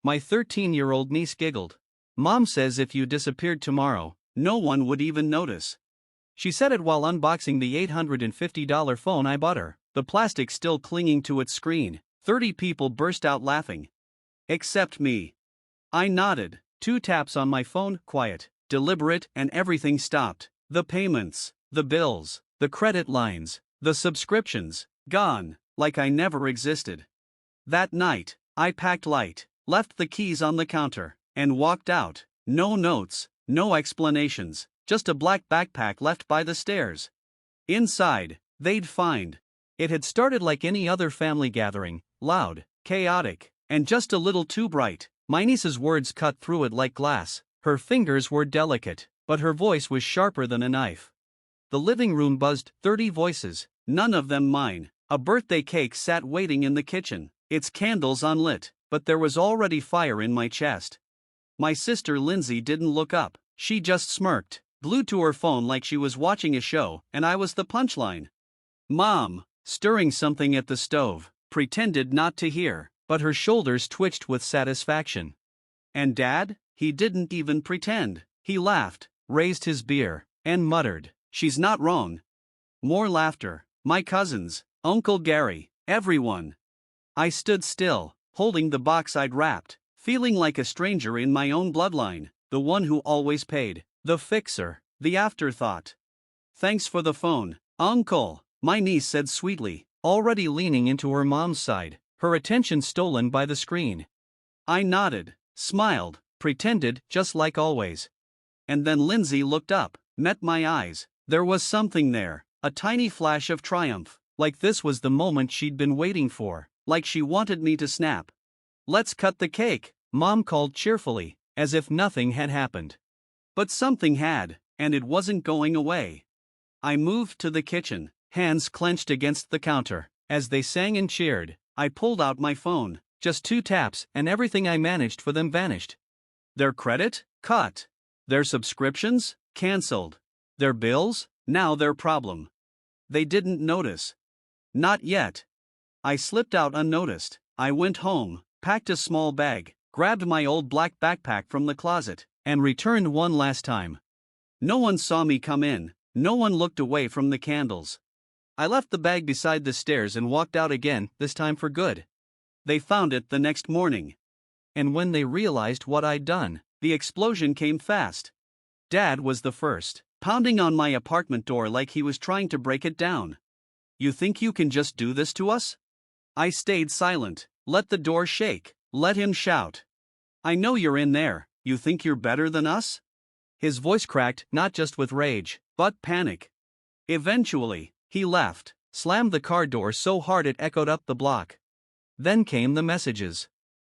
My 13-year-old niece giggled. Mom says if you disappeared tomorrow, no one would even notice. She said it while unboxing the $850 phone I bought her, the plastic still clinging to its screen. 30 people burst out laughing. Except me. I nodded. 2 taps on my phone, quiet, deliberate, and everything stopped. The payments, the bills, the credit lines, the subscriptions, gone, like I never existed. That night, I packed light, left the keys on the counter, and walked out. No notes, no explanations, just a black backpack left by the stairs. Inside, they'd find. It had started like any other family gathering, loud, chaotic, and just a little too bright. My niece's words cut through it like glass. Her fingers were delicate, but her voice was sharper than a knife. The living room buzzed, 30 voices, none of them mine. A birthday cake sat waiting in the kitchen, its candles unlit, but there was already fire in my chest. My sister Lindsay didn't look up, she just smirked, glued to her phone like she was watching a show, and I was the punchline. Mom, stirring something at the stove, pretended not to hear, but her shoulders twitched with satisfaction. And Dad? He didn't even pretend. He laughed, raised his beer, and muttered, "She's not wrong." More laughter. My cousins, Uncle Gary, everyone. I stood still, holding the box I'd wrapped, feeling like a stranger in my own bloodline, the one who always paid, the fixer, the afterthought. "Thanks for the phone, Uncle," my niece said sweetly, already leaning into her mom's side, her attention stolen by the screen. I nodded, smiled, pretended just like always. And then Lindsay looked up, met my eyes. There was something there, a tiny flash of triumph, like this was the moment she'd been waiting for, like she wanted me to snap. "Let's cut the cake," Mom called cheerfully, as if nothing had happened. But something had, and it wasn't going away. I moved to the kitchen, hands clenched against the counter. As they sang and cheered, I pulled out my phone. Just 2 taps, and everything I managed for them vanished. Their credit? Cut. Their subscriptions? Cancelled. Their bills? Now their problem. They didn't notice. Not yet. I slipped out unnoticed. I went home, packed a small bag, grabbed my old black backpack from the closet, and returned one last time. No one saw me come in, no one looked away from the candles. I left the bag beside the stairs and walked out again, this time for good. They found it the next morning. And when they realized what I'd done, the explosion came fast. Dad was the first, pounding on my apartment door like he was trying to break it down. "You think you can just do this to us?" I stayed silent, let the door shake, let him shout. "I know you're in there, you think you're better than us?" His voice cracked, not just with rage, but panic. Eventually, he left, slammed the car door so hard it echoed up the block. Then came the messages.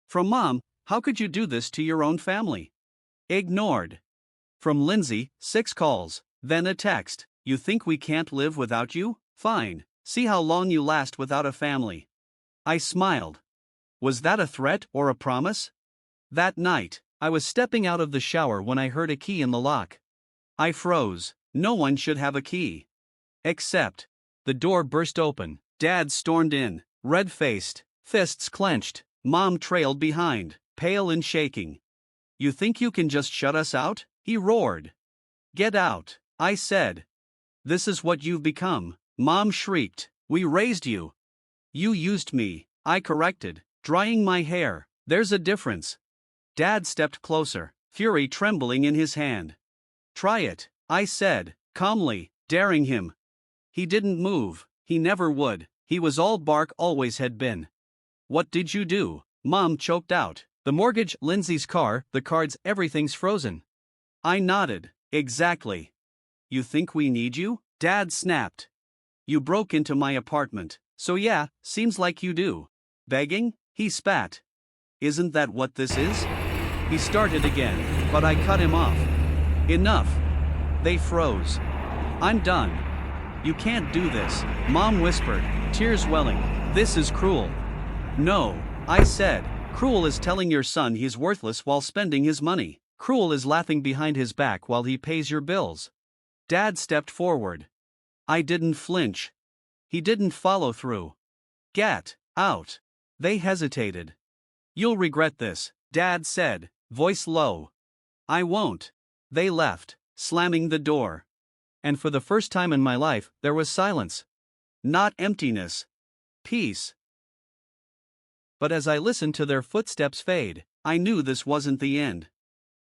From Mom, "How could you do this to your own family?" Ignored. From Lindsay, 6 calls, then a text, "You think we can't live without you? Fine, see how long you last without a family." I smiled. Was that a threat or a promise? That night, I was stepping out of the shower when I heard a key in the lock. I froze. No one should have a key. Except, the door burst open. Dad stormed in, red-faced, fists clenched. Mom trailed behind, pale and shaking. "You think you can just shut us out?" he roared. "Get out," I said. "This is what you've become," Mom shrieked. "We raised you." "You used me," I corrected, drying my hair. "There's a difference." Dad stepped closer, fury trembling in his hand. "Try it," I said, calmly, daring him. He didn't move, he never would, he was all bark, always had been. "What did you do?" Mom choked out. "The mortgage, Lindsay's car, the cards, everything's frozen." I nodded. "Exactly. You think we need you?" Dad snapped. "You broke into my apartment, so yeah, seems like you do." "Begging?" he spat. "Isn't that what this is?" He started again, but I cut him off. "Enough." They froze. "I'm done." "You can't do this," Mom whispered, tears welling. "This is cruel." "No," I said. "Cruel is telling your son he's worthless while spending his money. Cruel is laughing behind his back while he pays your bills." Dad stepped forward. I didn't flinch. He didn't follow through. "Get out." They hesitated. "You'll regret this," Dad said, voice low. I won't. They left, slamming the door. And for the first time in my life, there was silence. Not emptiness. Peace. But as I listened to their footsteps fade, I knew this wasn't the end.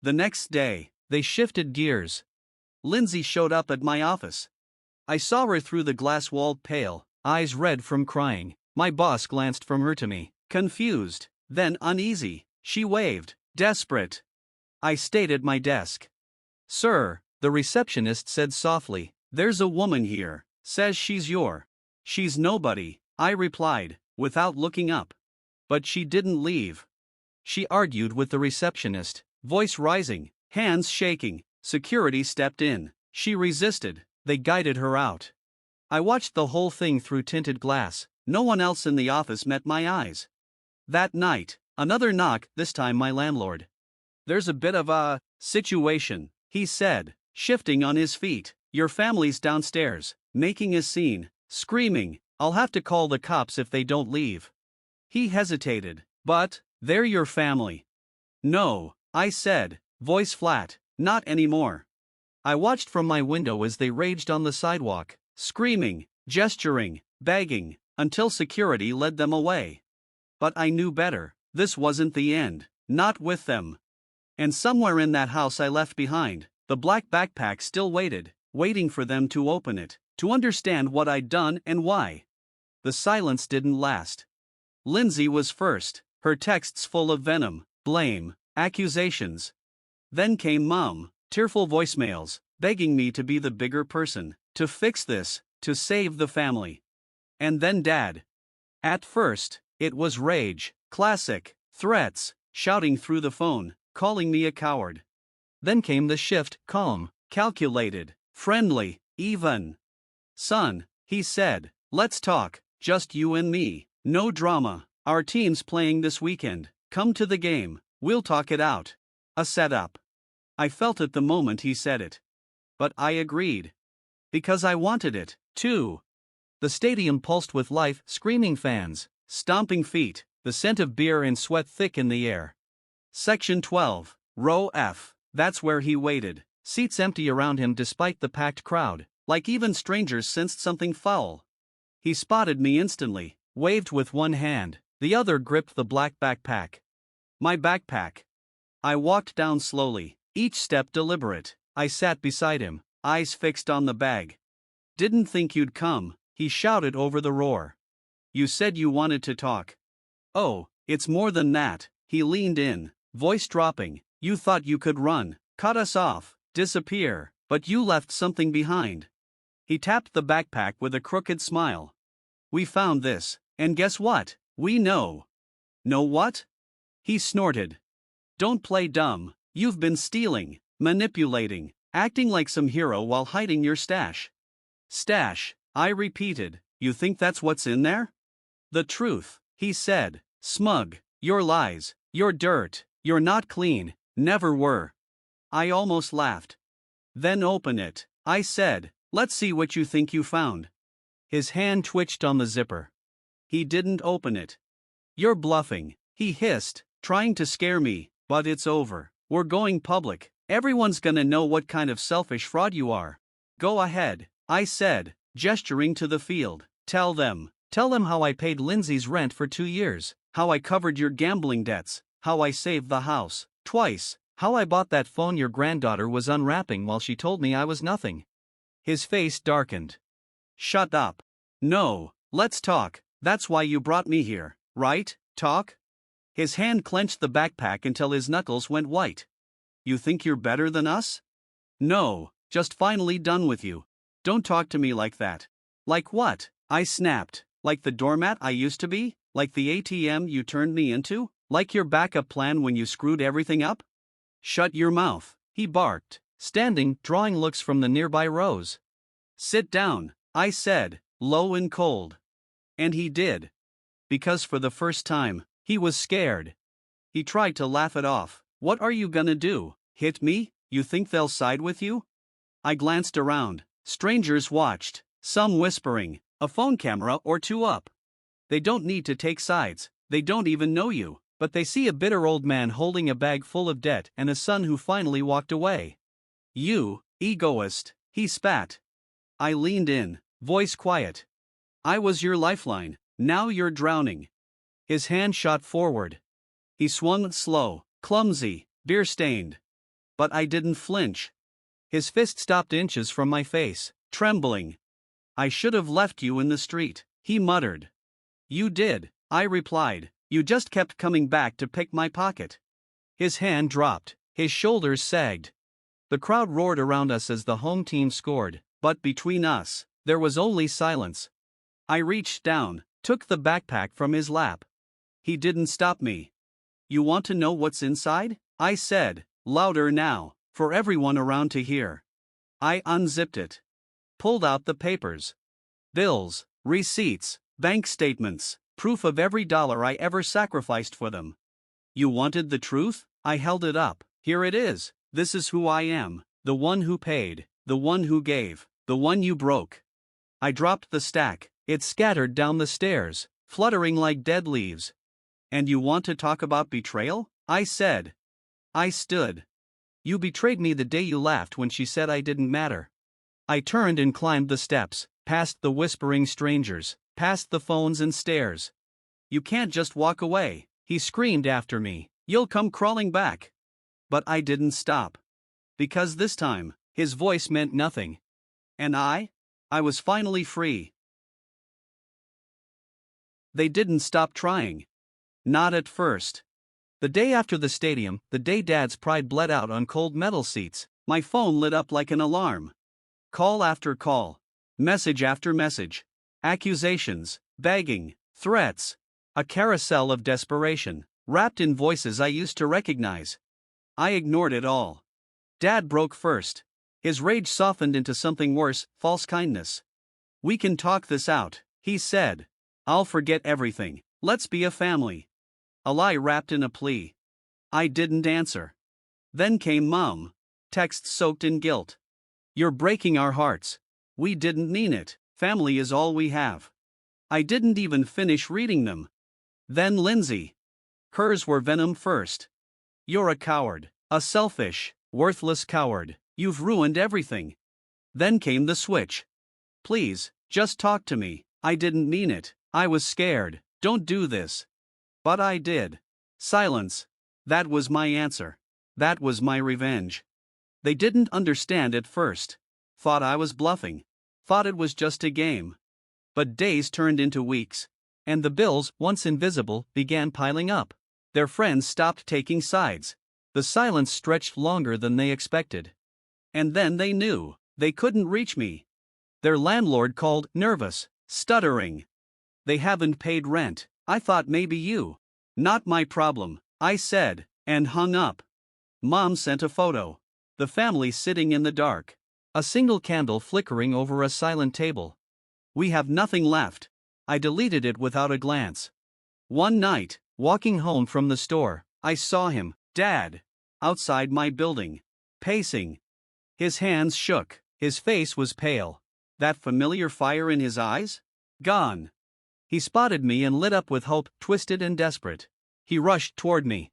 The next day, they shifted gears. Lindsay showed up at my office. I saw her through the glass-walled pale, eyes red from crying. My boss glanced from her to me, confused, then uneasy. She waved, desperate. I stayed at my desk. Sir, the receptionist said softly, there's a woman here, says she's your. She's nobody, I replied, without looking up. But she didn't leave. She argued with the receptionist, voice rising, hands shaking. Security stepped in. She resisted. They guided her out. I watched the whole thing through tinted glass. No one else in the office met my eyes. That night, another knock, this time my landlord. There's a bit of a situation, he said, shifting on his feet. Your family's downstairs, making a scene, screaming, I'll have to call the cops if they don't leave. He hesitated. But, they're your family. No, I said, voice flat, not anymore. I watched from my window as they raged on the sidewalk, screaming, gesturing, begging, until security led them away. But I knew better. This wasn't the end, not with them. And somewhere in that house I left behind, the black backpack still waited, waiting for them to open it, to understand what I'd done and why. The silence didn't last. Lindsay was first, her texts full of venom, blame, accusations. Then came Mom, tearful voicemails, begging me to be the bigger person, to fix this, to save the family. And then Dad. At first, it was rage, classic, threats, shouting through the phone, calling me a coward. Then came the shift, calm, calculated, friendly, even. Son, he said, let's talk, just you and me, no drama. Our team's playing this weekend, come to the game, we'll talk it out. A setup. I felt it the moment he said it. But I agreed. Because I wanted it, too. The stadium pulsed with life, screaming fans, stomping feet, the scent of beer and sweat thick in the air. Section 12, row F, that's where he waited, seats empty around him despite the packed crowd, like even strangers sensed something foul. He spotted me instantly, waved with one hand, the other gripped the black backpack. My backpack. I walked down slowly, each step deliberate. I sat beside him, eyes fixed on the bag. Didn't think you'd come, he shouted over the roar. You said you wanted to talk. Oh, it's more than that, he leaned in, voice dropping. You thought you could run, cut us off, disappear, but you left something behind. He tapped the backpack with a crooked smile. We found this, and guess what? We know. Know what? He snorted. Don't play dumb, you've been stealing, manipulating, acting like some hero while hiding your stash. Stash, I repeated, you think that's what's in there? The truth, he said, smug, your lies, your dirt, you're not clean, never were. I almost laughed. Then open it, I said, let's see what you think you found. His hand twitched on the zipper. He didn't open it. You're bluffing, he hissed, trying to scare me, but it's over. We're going public. Everyone's gonna know what kind of selfish fraud you are. Go ahead, I said, gesturing to the field. Tell them how I paid Lindsay's rent for 2 years, how I covered your gambling debts, how I saved the house, twice, how I bought that phone your granddaughter was unwrapping while she told me I was nothing. His face darkened. Shut up. No, let's talk, that's why you brought me here, right? Talk? His hand clenched the backpack until his knuckles went white. You think you're better than us? No, just finally done with you. Don't talk to me like that. Like what? I snapped. Like the doormat I used to be? Like the ATM you turned me into? Like your backup plan when you screwed everything up? Shut your mouth, he barked, standing, drawing looks from the nearby rows. Sit down, I said, low and cold. And he did. Because for the first time, he was scared. He tried to laugh it off. What are you gonna do? Hit me? You think they'll side with you? I glanced around. Strangers watched, some whispering, a phone camera or two up. They don't need to take sides, they don't even know you. But they see a bitter old man holding a bag full of debt and a son who finally walked away. You, egoist, he spat. I leaned in, voice quiet. I was your lifeline, now you're drowning. His hand shot forward. He swung slow, clumsy, beer-stained. But I didn't flinch. His fist stopped inches from my face, trembling. I should have left you in the street, he muttered. You did, I replied. You just kept coming back to pick my pocket. His hand dropped, his shoulders sagged. The crowd roared around us as the home team scored, but between us, there was only silence. I reached down, took the backpack from his lap. He didn't stop me. You want to know what's inside? I said, louder now, for everyone around to hear. I unzipped it. Pulled out the papers. Bills, receipts, bank statements, proof of every dollar I ever sacrificed for them. You wanted the truth? I held it up. Here it is. This is who I am, the one who paid, the one who gave, the one you broke. I dropped the stack. It scattered down the stairs, fluttering like dead leaves. And you want to talk about betrayal? I said. I stood. You betrayed me the day you laughed when she said I didn't matter. I turned and climbed the steps, past the whispering strangers, past the phones and stairs. You can't just walk away, he screamed after me. You'll come crawling back. But I didn't stop. Because this time, his voice meant nothing. And I was finally free. They didn't stop trying. Not at first. The day after the stadium, the day Dad's pride bled out on cold metal seats, my phone lit up like an alarm. Call after call. Message after message. Accusations, begging, threats. A carousel of desperation, wrapped in voices I used to recognize. I ignored it all. Dad broke first. His rage softened into something worse, false kindness. We can talk this out, he said. I'll forget everything. Let's be a family. A lie wrapped in a plea. I didn't answer. Then came Mom. Texts soaked in guilt. You're breaking our hearts. We didn't mean it. Family is all we have. I didn't even finish reading them. Then Lindsay. Hers were venom first. You're a coward. A selfish, worthless coward. You've ruined everything. Then came the switch. Please, just talk to me. I didn't mean it. I was scared. Don't do this. But I did. Silence. That was my answer. That was my revenge. They didn't understand at first. Thought I was bluffing. Thought it was just a game. But days turned into weeks. And the bills, once invisible, began piling up. Their friends stopped taking sides. The silence stretched longer than they expected. And then they knew. They couldn't reach me. Their landlord called, nervous, stuttering. They haven't paid rent. I thought maybe you. Not my problem, I said, and hung up. Mom sent a photo. The family sitting in the dark. A single candle flickering over a silent table. We have nothing left. I deleted it without a glance. One night, walking home from the store, I saw him, Dad, outside my building, pacing. His hands shook, his face was pale. That familiar fire in his eyes? Gone. He spotted me and lit up with hope, twisted and desperate. He rushed toward me.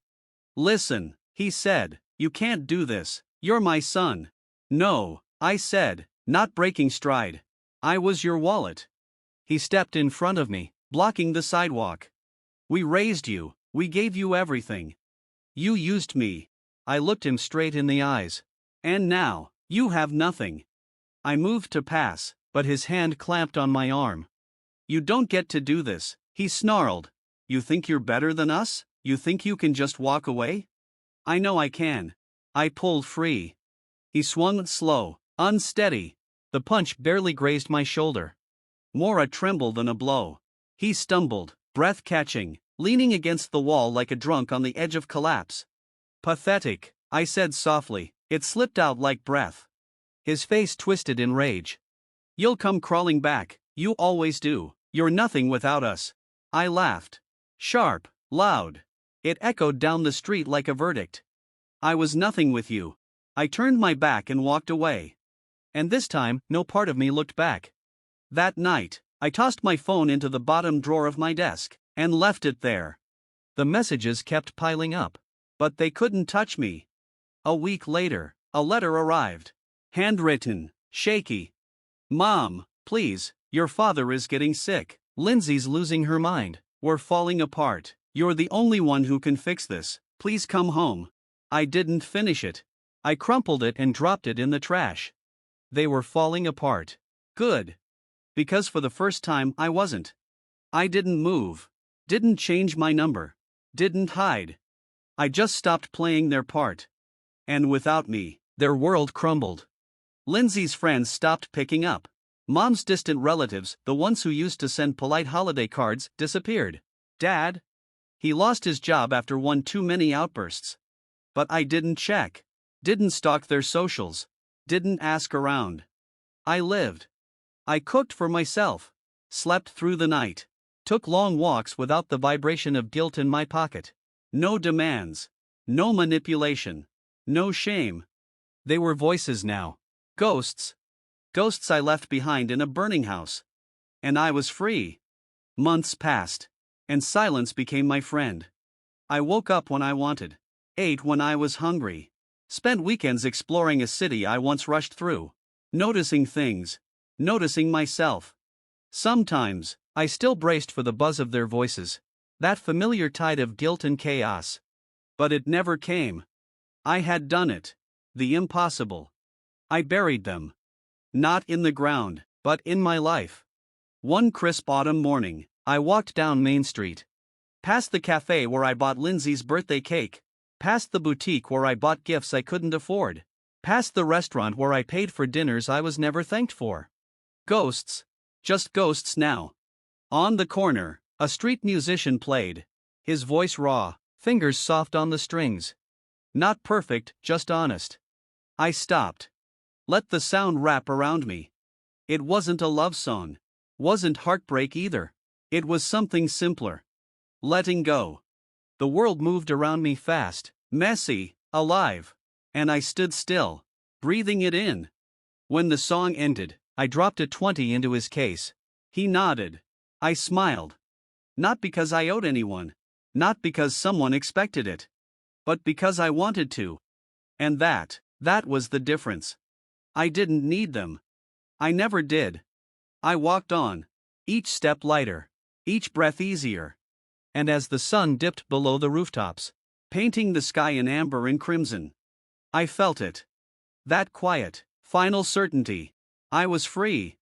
Listen, he said, you can't do this. You're my son. No, I said, not breaking stride. I was your wallet. He stepped in front of me, blocking the sidewalk. We raised you, we gave you everything. You used me. I looked him straight in the eyes. And now, you have nothing. I moved to pass, but his hand clamped on my arm. You don't get to do this, he snarled. You think you're better than us? You think you can just walk away? I know I can. I pulled free. He swung slow, unsteady. The punch barely grazed my shoulder. More a tremble than a blow. He stumbled, breath catching, leaning against the wall like a drunk on the edge of collapse. Pathetic, I said softly. It slipped out like breath. His face twisted in rage. You'll come crawling back, you always do. You're nothing without us. I laughed. Sharp, loud. It echoed down the street like a verdict. I was nothing with you. I turned my back and walked away. And this time, no part of me looked back. That night, I tossed my phone into the bottom drawer of my desk, and left it there. The messages kept piling up. But they couldn't touch me. A week later, a letter arrived. Handwritten, shaky. Mom, please, your father is getting sick. Lindsay's losing her mind. We're falling apart. You're the only one who can fix this. Please come home. I didn't finish it. I crumpled it and dropped it in the trash. They were falling apart. Good. Because for the first time I wasn't. I didn't move. Didn't change my number. Didn't hide. I just stopped playing their part. And without me, their world crumbled. Lindsay's friends stopped picking up. Mom's distant relatives, the ones who used to send polite holiday cards, disappeared. Dad? He lost his job after one too many outbursts. But I didn't check. Didn't stalk their socials. Didn't ask around. I lived. I cooked for myself. Slept through the night. Took long walks without the vibration of guilt in my pocket. No demands. No manipulation. No shame. They were voices now. Ghosts. Ghosts I left behind in a burning house. And I was free. Months passed. And silence became my friend. I woke up when I wanted. Ate when I was hungry. Spent weekends exploring a city I once rushed through. Noticing things. Noticing myself. Sometimes, I still braced for the buzz of their voices. That familiar tide of guilt and chaos. But it never came. I had done it. The impossible. I buried them. Not in the ground, but in my life. One crisp autumn morning, I walked down Main Street. Past the cafe where I bought Lindsay's birthday cake. Past the boutique where I bought gifts I couldn't afford. Past the restaurant where I paid for dinners I was never thanked for. Ghosts. Just ghosts now. On the corner, a street musician played. His voice raw, fingers soft on the strings. Not perfect, just honest. I stopped. Let the sound wrap around me. It wasn't a love song. Wasn't heartbreak either. It was something simpler. Letting go. The world moved around me fast, messy, alive. And I stood still, breathing it in. When the song ended, I dropped a 20 into his case. He nodded. I smiled. Not because I owed anyone. Not because someone expected it. But because I wanted to. And that was the difference. I didn't need them. I never did. I walked on. Each step lighter. Each breath easier. And as the sun dipped below the rooftops, painting the sky in amber and crimson, I felt it. That quiet, final certainty. I was free.